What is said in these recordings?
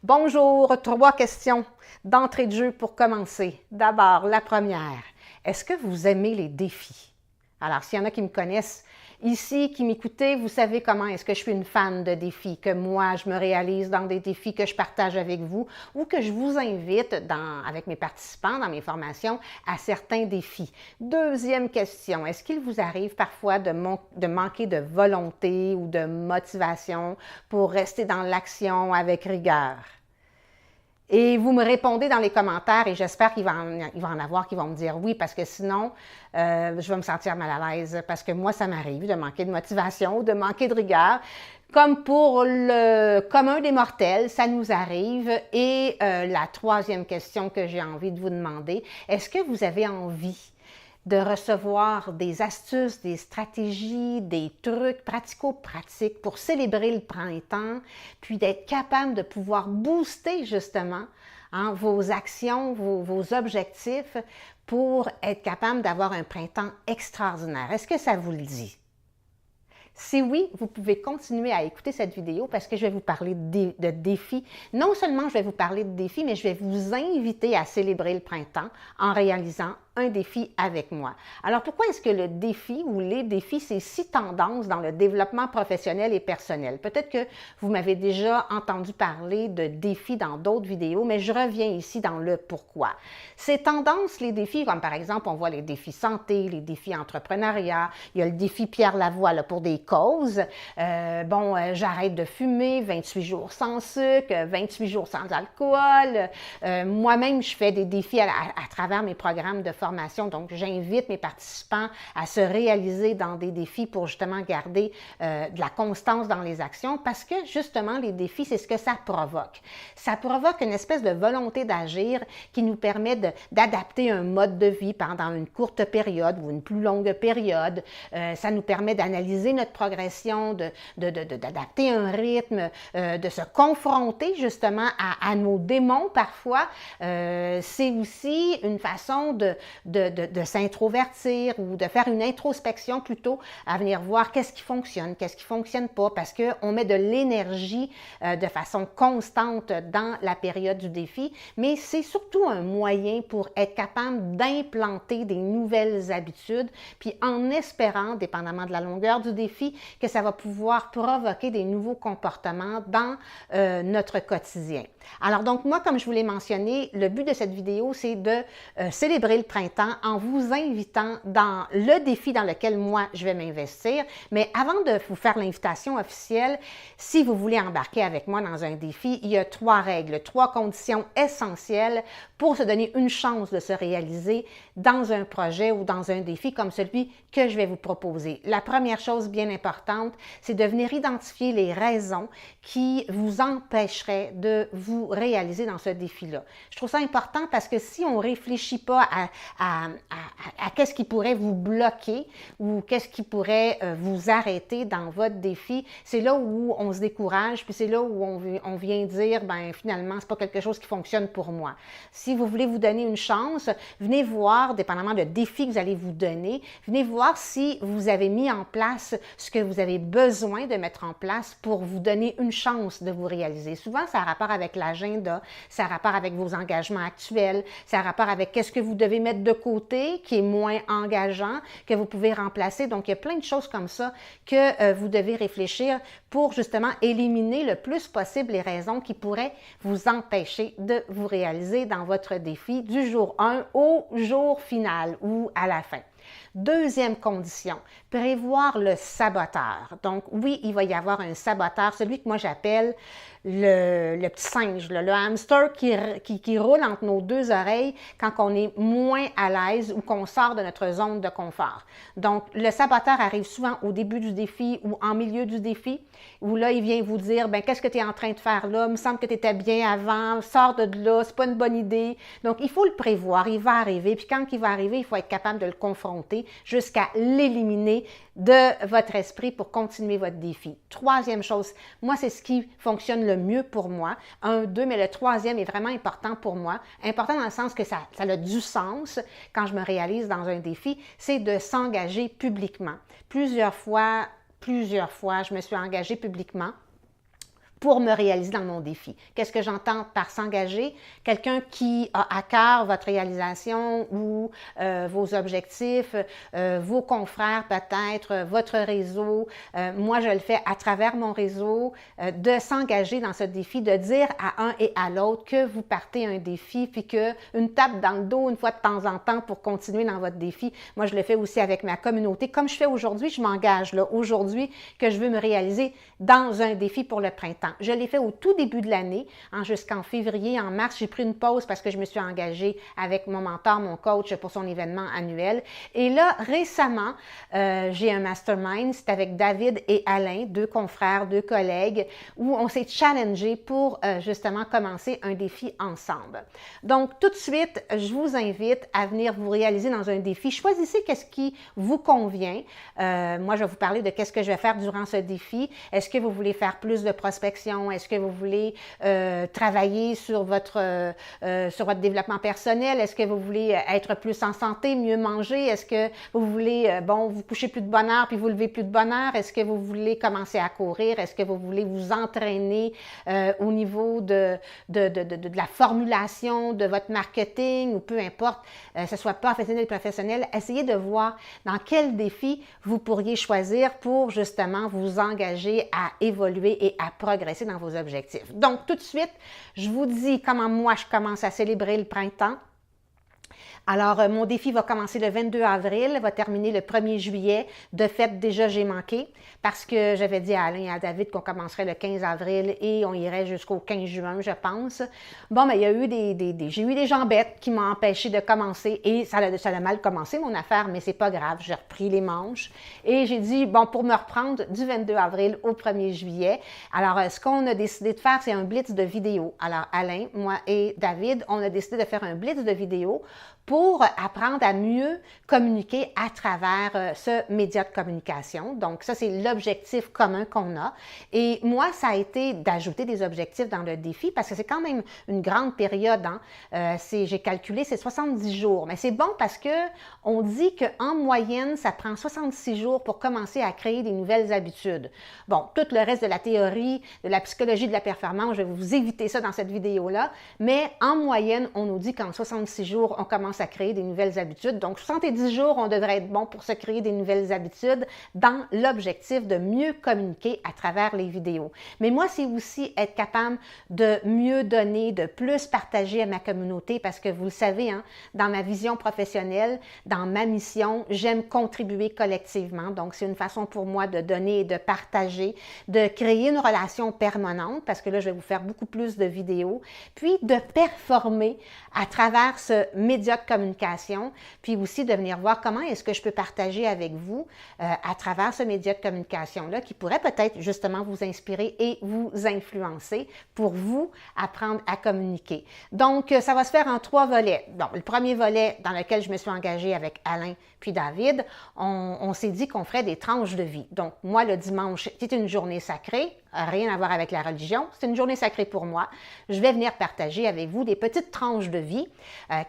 Bonjour, 3 questions d'entrée de jeu pour commencer. D'abord, la première, est-ce que vous aimez les défis? Alors, s'il y en a qui me connaissent ici, qui m'écoutez, vous savez comment est-ce que je suis une fan de défis, que moi, je me réalise dans des défis que je partage avec vous ou que je vous invite avec mes participants dans mes formations à certains défis. Deuxième question, est-ce qu'il vous arrive parfois de manquer de volonté ou de motivation pour rester dans l'action avec rigueur? Et vous me répondez dans les commentaires et j'espère qu'il va en avoir qui vont me dire oui parce que sinon, je vais me sentir mal à l'aise parce que moi, ça m'arrive de manquer de motivation ou de manquer de rigueur. Comme pour le commun des mortels, ça nous arrive. Et la troisième question que j'ai envie de vous demander, est-ce que vous avez envie de recevoir des astuces, des stratégies, des trucs pratico-pratiques pour célébrer le printemps, puis d'être capable de pouvoir booster justement vos actions, vos objectifs pour être capable d'avoir un printemps extraordinaire. Est-ce que ça vous le dit? Si oui, vous pouvez continuer à écouter cette vidéo parce que je vais vous parler de défis. Non seulement je vais vous parler de défis, mais je vais vous inviter à célébrer le printemps en réalisant un défi avec moi. Alors, pourquoi est-ce que le défi ou les défis, c'est si tendance dans le développement professionnel et personnel? Peut-être que vous m'avez déjà entendu parler de défis dans d'autres vidéos, mais je reviens ici dans le pourquoi. Ces tendances, les défis, comme par exemple, on voit les défis santé, les défis entrepreneuriat, il y a le défi Pierre Lavoie là, pour des causes. J'arrête de fumer, 28 jours sans sucre, 28 jours sans alcool. Moi-même, je fais des défis à travers mes programmes de formation. Donc, j'invite mes participants à se réaliser dans des défis pour justement garder de la constance dans les actions parce que justement, les défis, c'est ce que ça provoque. Ça provoque une espèce de volonté d'agir qui nous permet d'adapter un mode de vie pendant une courte période ou une plus longue période. Ça nous permet d'analyser notre progression, d'adapter un rythme, de se confronter justement à nos démons parfois. C'est aussi une façon de s'introvertir ou de faire une introspection plutôt à venir voir qu'est-ce qui fonctionne pas, parce qu'on met de l'énergie de façon constante dans la période du défi, mais c'est surtout un moyen pour être capable d'implanter des nouvelles habitudes, puis en espérant, dépendamment de la longueur du défi, que ça va pouvoir provoquer des nouveaux comportements dans notre quotidien. Alors donc moi, comme je vous l'ai mentionné, le but de cette vidéo, c'est de célébrer le printemps en vous invitant dans le défi dans lequel moi, je vais m'investir. Mais avant de vous faire l'invitation officielle, si vous voulez embarquer avec moi dans un défi, il y a 3 règles, 3 conditions essentielles pour se donner une chance de se réaliser dans un projet ou dans un défi comme celui que je vais vous proposer. La première chose bien importante, c'est de venir identifier les raisons qui vous empêcheraient de vous réaliser dans ce défi-là. Je trouve ça important parce que si on ne réfléchit pas à qu'est-ce qui pourrait vous bloquer ou qu'est-ce qui pourrait vous arrêter dans votre défi, c'est là où on se décourage, puis c'est là où on vient dire, ben finalement, c'est pas quelque chose qui fonctionne pour moi. Si vous voulez vous donner une chance, venez voir, dépendamment du défi que vous allez vous donner, venez voir si vous avez mis en place ce que vous avez besoin de mettre en place pour vous donner une chance de vous réaliser. Souvent, ça a rapport avec l'agenda, ça a rapport avec vos engagements actuels, ça a rapport avec qu'est-ce que vous devez mettre de côté qui est moins engageant, que vous pouvez remplacer. Donc, il y a plein de choses comme ça que vous devez réfléchir pour justement éliminer le plus possible les raisons qui pourraient vous empêcher de vous réaliser dans votre défi du jour 1 au jour final ou à la fin. Deuxième condition, prévoir le saboteur. Donc oui, il va y avoir un saboteur, celui que moi j'appelle le petit singe, le hamster qui roule entre nos 2 oreilles quand on est moins à l'aise ou qu'on sort de notre zone de confort. Donc le saboteur arrive souvent au début du défi ou en milieu du défi, où là il vient vous dire, ben qu'est-ce que tu es en train de faire là, il me semble que tu étais bien avant, sors de là, c'est pas une bonne idée. Donc il faut le prévoir, il va arriver, puis quand il va arriver, il faut être capable de le confronter jusqu'à l'éliminer de votre esprit pour continuer votre défi. Troisième chose, moi, c'est ce qui fonctionne le mieux pour moi. 1, 2, mais le troisième est vraiment important pour moi. Important dans le sens que ça a du sens quand je me réalise dans un défi, c'est de s'engager publiquement. Plusieurs fois, je me suis engagée publiquement pour me réaliser dans mon défi. Qu'est-ce que j'entends par s'engager? Quelqu'un qui a à cœur votre réalisation ou vos objectifs, vos confrères peut-être, votre réseau. Moi, je le fais à travers mon réseau, de s'engager dans ce défi, de dire à un et à l'autre que vous partez un défi, puis qu'une tape dans le dos une fois de temps en temps pour continuer dans votre défi. Moi, je le fais aussi avec ma communauté. Comme je fais aujourd'hui, je m'engage là aujourd'hui que je veux me réaliser dans un défi pour le printemps. Je l'ai fait au tout début de l'année, jusqu'en février, en mars. J'ai pris une pause parce que je me suis engagée avec mon mentor, mon coach pour son événement annuel. Et là, récemment, j'ai un mastermind. C'est avec David et Alain, deux confrères, deux collègues, où on s'est challengé pour justement commencer un défi ensemble. Donc, tout de suite, je vous invite à venir vous réaliser dans un défi. Choisissez qu'est-ce qui vous convient. Moi, je vais vous parler de qu'est-ce que je vais faire durant ce défi. Est-ce que vous voulez faire plus de prospection? Est-ce que vous voulez travailler sur votre développement personnel? Est-ce que vous voulez être plus en santé, mieux manger? Est-ce que vous voulez, vous couchez plus de bonne heure puis vous levez plus de bonne heure? Est-ce que vous voulez commencer à courir? Est-ce que vous voulez vous entraîner au niveau de la formulation de votre marketing ou peu importe, que ce soit professionnel ou professionnel? Essayez de voir dans quel défi vous pourriez choisir pour justement vous engager à évoluer et à progresser dans vos objectifs. Donc, tout de suite, je vous dis comment moi je commence à célébrer le printemps. Alors, mon défi va commencer le 22 avril, va terminer le 1er juillet. De fait, déjà, j'ai manqué parce que j'avais dit à Alain et à David qu'on commencerait le 15 avril et on irait jusqu'au 15 juin, je pense. Bon, mais il y a eu j'ai eu des jambettes qui m'ont empêché de commencer et ça a mal commencé, mon affaire, mais c'est pas grave. J'ai repris les manches et j'ai dit, bon, pour me reprendre du 22 avril au 1er juillet. Alors, ce qu'on a décidé de faire, c'est un blitz de vidéos. Alors, Alain, moi et David, on a décidé de faire un blitz de vidéos pour apprendre à mieux communiquer à travers ce média de communication. Donc, ça, c'est l'objectif commun qu'on a. Et moi, ça a été d'ajouter des objectifs dans le défi parce que c'est quand même une grande période. J'ai calculé, c'est 70 jours. Mais c'est bon parce qu'on dit qu'en moyenne, ça prend 66 jours pour commencer à créer des nouvelles habitudes. Bon, tout le reste de la théorie, de la psychologie de la performance, je vais vous éviter ça dans cette vidéo-là. Mais en moyenne, on nous dit qu'en 66 jours, on commence à créer des nouvelles habitudes. Donc, 70 jours, on devrait être bon pour se créer des nouvelles habitudes dans l'objectif de mieux communiquer à travers les vidéos. Mais moi, c'est aussi être capable de mieux donner, de plus partager à ma communauté parce que vous le savez, dans ma vision professionnelle, dans ma mission, j'aime contribuer collectivement. Donc, c'est une façon pour moi de donner et de partager, de créer une relation permanente parce que là, je vais vous faire beaucoup plus de vidéos, puis de performer à travers ce média de communication, puis aussi de venir voir comment est-ce que je peux partager avec vous à travers ce média de communication-là qui pourrait peut-être justement vous inspirer et vous influencer pour vous apprendre à communiquer. Donc, ça va se faire en 3 volets. Donc, le premier volet dans lequel je me suis engagée avec Alain puis David, on s'est dit qu'on ferait des tranches de vie. Donc, moi, le dimanche, c'est une journée sacrée, rien à voir avec la religion, c'est une journée sacrée pour moi. Je vais venir partager avec vous des petites tranches de vie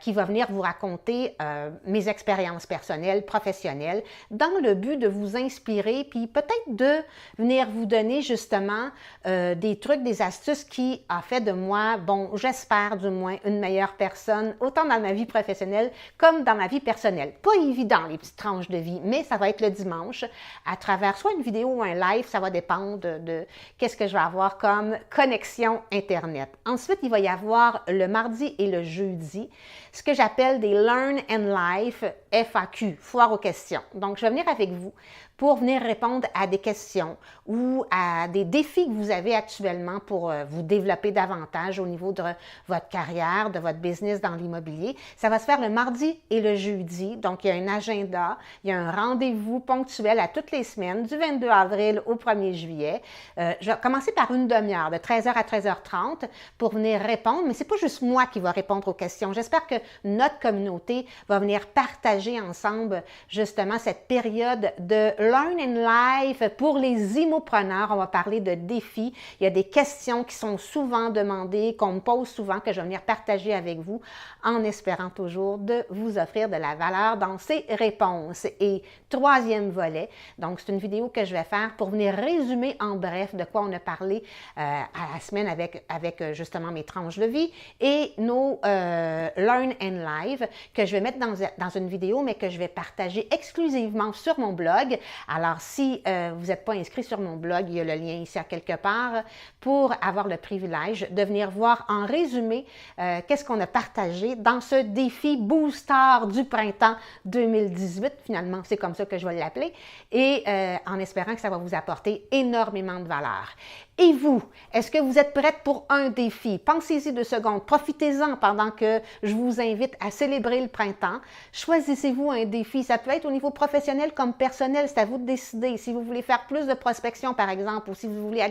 qui vont venir vous raconter mes expériences personnelles, professionnelles, dans le but de vous inspirer, puis peut-être de venir vous donner justement des trucs, des astuces qui a fait de moi, bon, j'espère du moins, une meilleure personne, autant dans ma vie professionnelle comme dans ma vie personnelle. Pas évident, les petites tranches de vie, mais ça va être le dimanche à travers soit une vidéo ou un live, ça va dépendre de qu'est-ce que je vais avoir comme connexion Internet. Ensuite, il va y avoir le mardi et le jeudi, ce que j'appelle des Learn and Life FAQ, foire aux questions. Donc, je vais venir avec vous pour venir répondre à des questions ou à des défis que vous avez actuellement pour vous développer davantage au niveau de votre carrière, de votre business dans l'immobilier. Ça va se faire le mardi et le jeudi. Donc, il y a un agenda, il y a un rendez-vous ponctuel à toutes les semaines, du 22 avril au 1er juillet. Je vais commencer par une demi-heure, de 13h à 13h30 pour venir répondre, mais ce n'est pas juste moi qui va répondre aux questions. J'espère que notre communauté va venir partager ensemble justement cette période de Learn and Live pour les immopreneurs. On va parler de défis. Il y a des questions qui sont souvent demandées, qu'on me pose souvent, que je vais venir partager avec vous, en espérant toujours de vous offrir de la valeur dans ces réponses. Et troisième volet, donc c'est une vidéo que je vais faire pour venir résumer en bref de quoi on a parlé à la semaine avec justement mes tranches de vie et nos Learn and Live que je vais mettre dans une vidéo, mais que je vais partager exclusivement sur mon blog. Alors, si vous n'êtes pas inscrit sur mon blog, il y a le lien ici à quelque part pour avoir le privilège de venir voir en résumé qu'est-ce qu'on a partagé dans ce défi Booster du printemps 2018. Finalement, c'est comme ça que je vais l'appeler et en espérant que ça va vous apporter énormément de valeur. Et vous, est-ce que vous êtes prête pour un défi? Pensez-y 2 secondes, profitez-en pendant que je vous invite à célébrer le printemps. Choisissez-vous un défi. Ça peut être au niveau professionnel comme personnel, c'est à vous de décider. Si vous voulez faire plus de prospection, par exemple, ou si vous voulez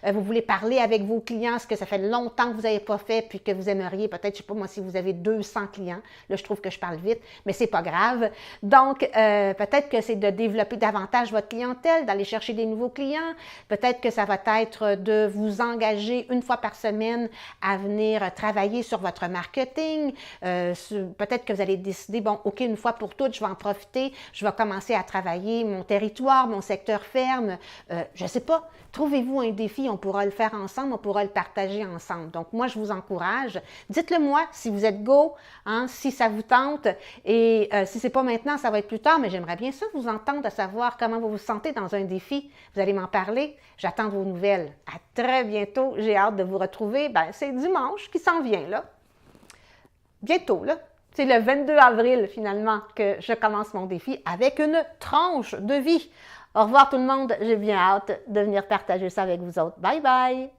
vous voulez parler avec vos clients, ce que ça fait longtemps que vous n'avez pas fait, puis que vous aimeriez, peut-être, je ne sais pas moi, si vous avez 200 clients. Là, je trouve que je parle vite, mais c'est pas grave. Donc, peut-être que c'est de développer davantage votre clientèle, d'aller chercher des nouveaux clients. Peut-être que ça va être de vous engager 1 fois par semaine à venir travailler sur votre marketing. Peut-être que vous allez décider, bon, OK, 1 fois pour toutes, je vais en profiter, je vais commencer à travailler mon territoire, mon secteur ferme. Je ne sais pas, trouvez-vous un défi, on pourra le faire ensemble, on pourra le partager ensemble. Donc, moi, je vous encourage. Dites-le moi si vous êtes go, hein, si ça vous tente. Et si ce n'est pas maintenant, ça va être plus tard, mais j'aimerais bien ça vous entendre, de savoir comment vous vous sentez dans un défi. Vous allez m'en parler. J'attends vos nouvelles. À très bientôt. J'ai hâte de vous retrouver. Ben, c'est dimanche qui s'en vient, là. Bientôt, là. C'est le 22 avril, finalement, que je commence mon défi avec une tranche de vie. Au revoir tout le monde. J'ai bien hâte de venir partager ça avec vous autres. Bye bye!